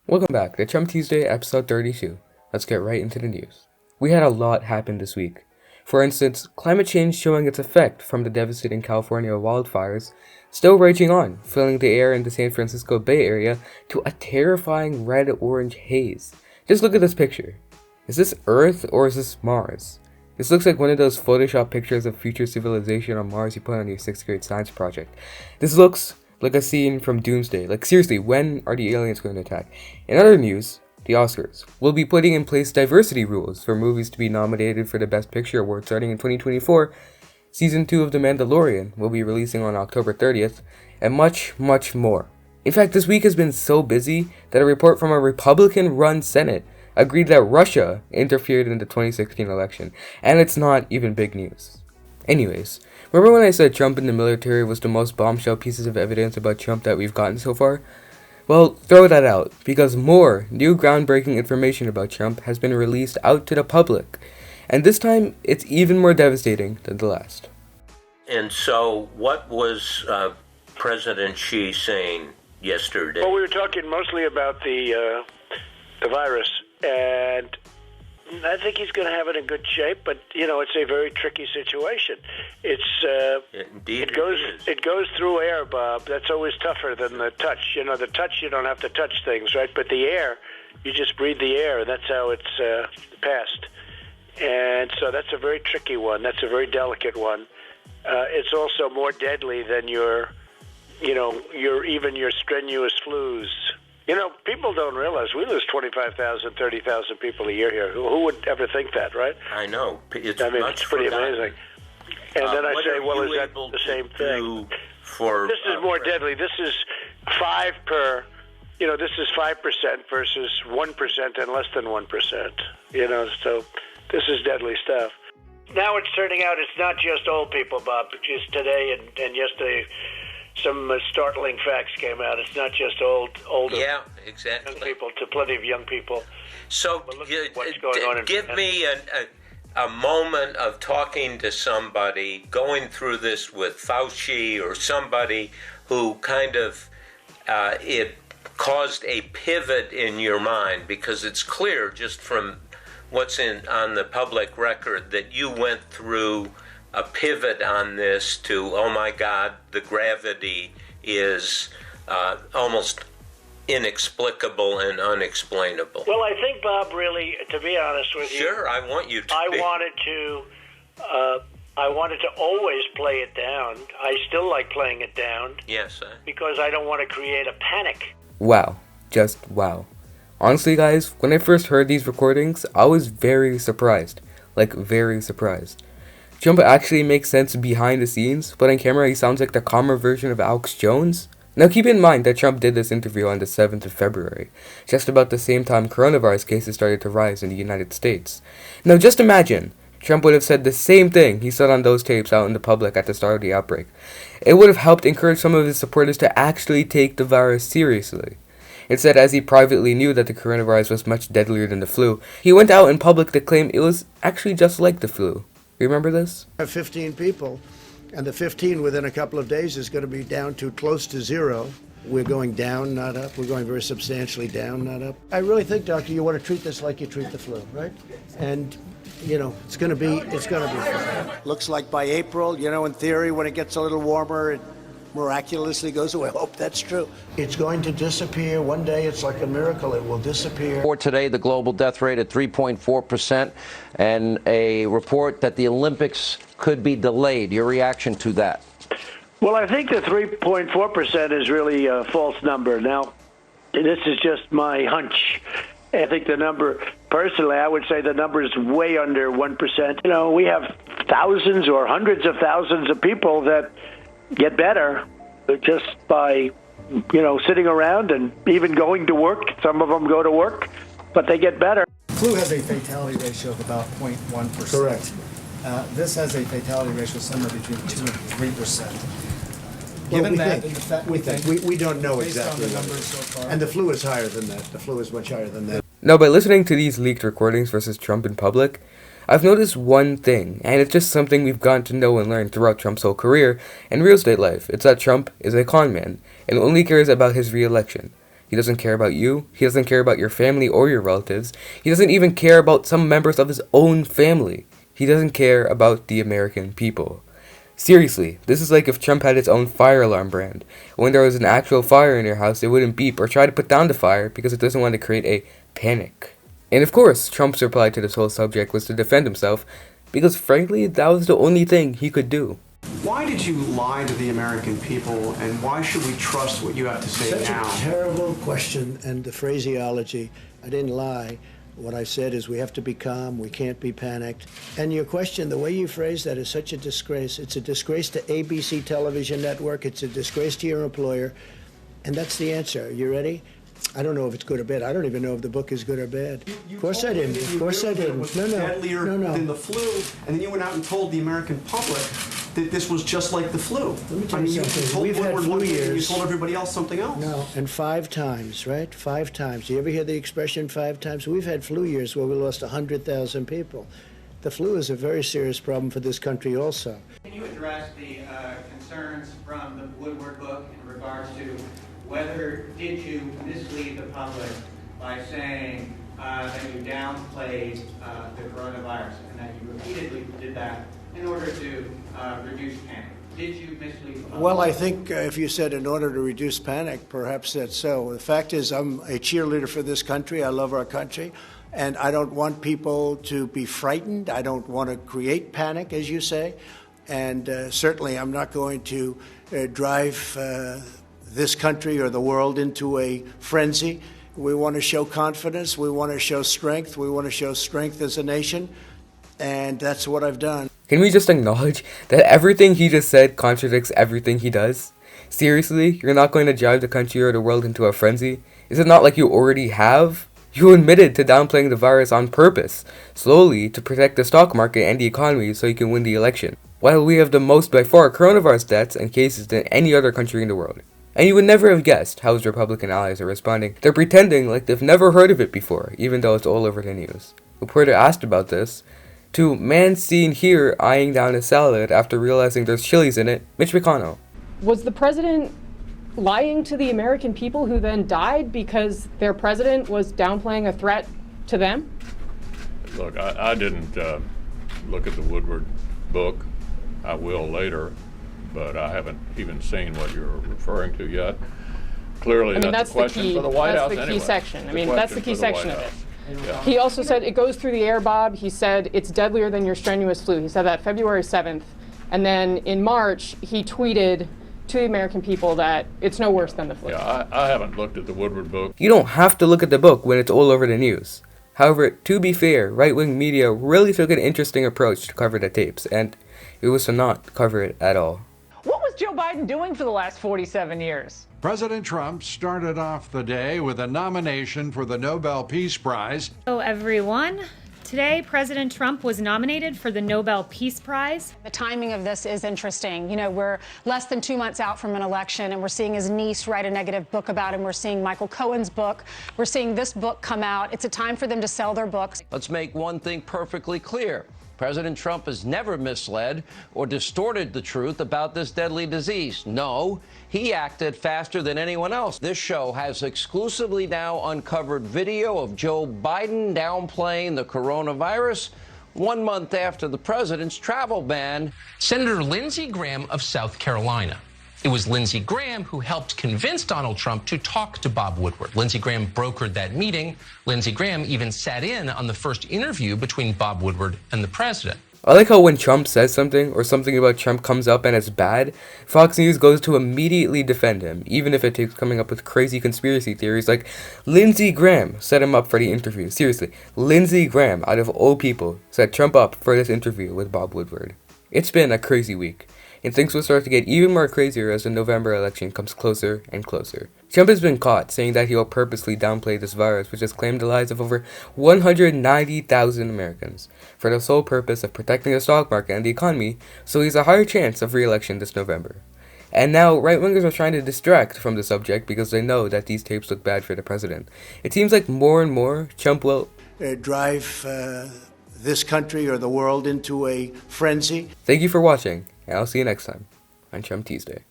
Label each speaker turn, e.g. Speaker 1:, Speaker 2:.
Speaker 1: Welcome back to Trump Tuesday, episode 32. Let's get right into the news. We had a lot happen this week. For instance, climate change showing its effect from the devastating California wildfires still raging on, filling the air in the San Francisco Bay Area to a terrifying red-orange haze. Just look at this picture. Is this Earth or is this Mars? This looks like one of those Photoshop pictures of future civilization on Mars you put on your 6th grade science project. This looks like a scene from Doomsday. Like, seriously, when are the aliens going to attack? In other news, the Oscars will be putting in place diversity rules for movies to be nominated for the Best Picture award starting in 2024. Season 2 of The Mandalorian will be releasing on October 30th, and much, much more. In fact, this week has been so busy that a report from a Republican-run Senate agreed that Russia interfered in the 2016 election, and it's not even big news. Anyways, remember when I said Trump in the military was the most bombshell pieces of evidence about Trump that we've gotten so far? Well, throw that out, because more new groundbreaking information about Trump has been released out to the public, and this time it's even more devastating than the last.
Speaker 2: And so what was President Xi saying yesterday?
Speaker 3: Well, we were talking mostly about the virus, and I think he's going to have it in good shape, but it's a very tricky situation.
Speaker 2: Indeed,
Speaker 3: it goes through air, Bob. That's always tougher than the touch. The touch, you don't have to touch things, right? But the air, you just breathe the air, and that's how it's passed. And so that's a very tricky one. That's a very delicate one. It's also more deadly than your strenuous flus. People don't realize we lose 25,000, 30,000 people a year here. Who would ever think that, right?
Speaker 2: I know. It's
Speaker 3: pretty amazing. And then I say, well, is that the same thing? This is more deadly. This is 5 per, this is 5% versus 1% and less than 1%, so this is deadly stuff. Now it's turning out it's not just old people, Bob, because today and yesterday some startling facts came out. It's not just older
Speaker 2: exactly.
Speaker 3: young people, to plenty of young people.
Speaker 2: So
Speaker 3: what's going on
Speaker 2: give me a moment of talking to somebody, going through this with Fauci or somebody who kind of, it caused a pivot in your mind, because it's clear just from what's on the public record that you went through a pivot on this to, oh my God, the gravity is almost inexplicable and unexplainable.
Speaker 3: Well, I think, Bob, really, to be honest with you,
Speaker 2: sure, I want you to.
Speaker 3: I wanted to always play it down. I still like playing it down.
Speaker 2: Yes,
Speaker 3: because I don't want to create a panic.
Speaker 1: Wow. Just wow. Honestly, guys, when I first heard these recordings, I was very surprised. Like, very surprised. Trump actually makes sense behind the scenes, but on camera he sounds like the calmer version of Alex Jones. Now keep in mind that Trump did this interview on the 7th of February, just about the same time coronavirus cases started to rise in the United States. Now just imagine, Trump would have said the same thing he said on those tapes out in the public at the start of the outbreak. It would have helped encourage some of his supporters to actually take the virus seriously. Instead, as he privately knew that the coronavirus was much deadlier than the flu, he went out in public to claim it was actually just like the flu. Remember this?
Speaker 4: I have 15 people, and the 15 within a couple of days is going to be down to close to zero. We're going down, not up. We're going very substantially down, not up. I really think, Doctor, you want to treat this like you treat the flu, right? And, it's going to be fine. Looks like by April, in theory, when it gets a little warmer, it miraculously goes away. I hope that's true. It's going to disappear. One day, it's like a miracle. It will disappear.
Speaker 5: For today, the global death rate at 3.4%, and a report that the Olympics could be delayed. Your reaction to that?
Speaker 3: Well, I think the 3.4% is really a false number. Now, this is just my hunch. I think the number, personally, I would say the number is way under 1%. We have thousands or hundreds of thousands of people that get better just by, sitting around and even going to work. Some of them go to work, but they get better.
Speaker 6: Flu has a fatality ratio of about 0.1%.
Speaker 4: Correct.
Speaker 6: This has a fatality ratio somewhere between 2 and 3%.
Speaker 4: Well,
Speaker 6: Given that, and the fact
Speaker 4: we don't know
Speaker 6: based
Speaker 4: exactly
Speaker 6: on the
Speaker 4: what it
Speaker 6: numbers
Speaker 4: is.
Speaker 6: so far.
Speaker 4: And the flu is higher than that. The flu is much higher than that.
Speaker 1: Now, by listening to these leaked recordings versus Trump in public, I've noticed one thing, and it's just something we've gotten to know and learn throughout Trump's whole career and real estate life. It's that Trump is a con man and only cares about his re-election. He doesn't care about you. He doesn't care about your family or your relatives. He doesn't even care about some members of his own family. He doesn't care about the American people. Seriously, this is like if Trump had its own fire alarm brand. When there was an actual fire in your house, it wouldn't beep or try to put down the fire because it doesn't want to create a panic. And of course, Trump's reply to this whole subject was to defend himself, because frankly, that was the only thing he could do.
Speaker 7: Why did you lie to the American people, and why should we trust what you have to say now?
Speaker 4: Such a terrible question, and the phraseology, I didn't lie. What I said is we have to be calm, we can't be panicked. And your question, the way you phrase that is such a disgrace. It's a disgrace to ABC television network, it's a disgrace to your employer, and that's the answer. You ready? I don't know if it's good or bad. I don't even know if the book is good or bad. Of course I didn't. Of course I didn't.
Speaker 7: It was deadlier than the flu, and then you went out and told the American public that this was just like the flu.
Speaker 4: Let me tell you something. We've had flu years.
Speaker 7: You told everybody else something else.
Speaker 4: No, and 5 times, right? 5 times. Do you ever hear the expression 5 times? We've had flu years where we lost 100,000 people. The flu is a very serious problem for this country also.
Speaker 8: Can you address the concerns from the Woodward book in regards to whether did you mislead the public by saying that you downplayed the coronavirus and that you repeatedly did that in order to reduce panic? Did you mislead the public?
Speaker 4: Well, I think if you said in order to reduce panic, perhaps that's so. The fact is I'm a cheerleader for this country. I love our country. And I don't want people to be frightened. I don't want to create panic, as you say. And certainly I'm not going to drive this country or the world into a frenzy. We want to show confidence. We want to show strength. We want to show strength as a nation. And that's what I've done.
Speaker 1: Can we just acknowledge that everything he just said contradicts everything he does? Seriously, you're not going to drive the country or the world into a frenzy? Is it not like you already have? You admitted to downplaying the virus on purpose, slowly to protect the stock market and the economy so you can win the election, while we have the most by far coronavirus deaths and cases than any other country in the world. And you would never have guessed how his Republican allies are responding. They're pretending like they've never heard of it before, even though it's all over the news. Reporter asked about this to man seen here eyeing down a salad after realizing there's chilies in it, Mitch McConnell.
Speaker 9: Was the president lying to the American people who then died because their president was downplaying a threat to them?
Speaker 10: Look, I didn't look at the Woodward book. I will later, but I haven't even seen what you're referring to yet. Clearly, that's a question for the White House anyway.
Speaker 9: That's the key section. I mean, that's the key section of it.
Speaker 10: Yeah.
Speaker 9: He also said it goes through the air, Bob. He said it's deadlier than your strenuous flu. He said that February 7th. And then in March, he tweeted to the American people that it's no worse than the flu.
Speaker 10: Yeah, I haven't looked at the Woodward book.
Speaker 1: You don't have to look at the book when it's all over the news. However, to be fair, right-wing media really took an interesting approach to cover the tapes, and it was to not cover it at all.
Speaker 11: What was Joe Biden doing for the last 47 years?
Speaker 12: President Trump started off the day with a nomination for the Nobel Peace Prize.
Speaker 13: Hello, everyone. Today, President Trump was nominated for the Nobel Peace Prize.
Speaker 14: The timing of this is interesting. You know, we're less than 2 months out from an election, and we're seeing his niece write a negative book about him. We're seeing Michael Cohen's book. We're seeing this book come out. It's a time for them to sell their books.
Speaker 5: Let's make one thing perfectly clear. President Trump has never misled or distorted the truth about this deadly disease. No, he acted faster than anyone else. This show has exclusively now uncovered video of Joe Biden downplaying the coronavirus 1 month after the president's travel ban.
Speaker 15: Senator Lindsey Graham of South Carolina. It was Lindsey Graham who helped convince Donald Trump to talk to Bob Woodward. Lindsey Graham brokered that meeting. Lindsey Graham even sat in on the first interview between Bob Woodward and the president.
Speaker 1: I like how when Trump says something, or something about Trump comes up and it's bad, Fox News goes to immediately defend him, even if it takes coming up with crazy conspiracy theories like Lindsey Graham set him up for the interview. Seriously, Lindsey Graham, out of all people, set Trump up for this interview with Bob Woodward. It's been a crazy week, and things will start to get even more crazier as the November election comes closer and closer. Trump has been caught saying that he will purposely downplay this virus, which has claimed the lives of over 190,000 Americans, for the sole purpose of protecting the stock market and the economy, so he has a higher chance of re-election this November. And now, right-wingers are trying to distract from the subject because they know that these tapes look bad for the president. It seems like more and more, Trump will
Speaker 4: drive this country or the world into a frenzy.
Speaker 1: Thank you for watching, and I'll see you next time on Trump Tuesday.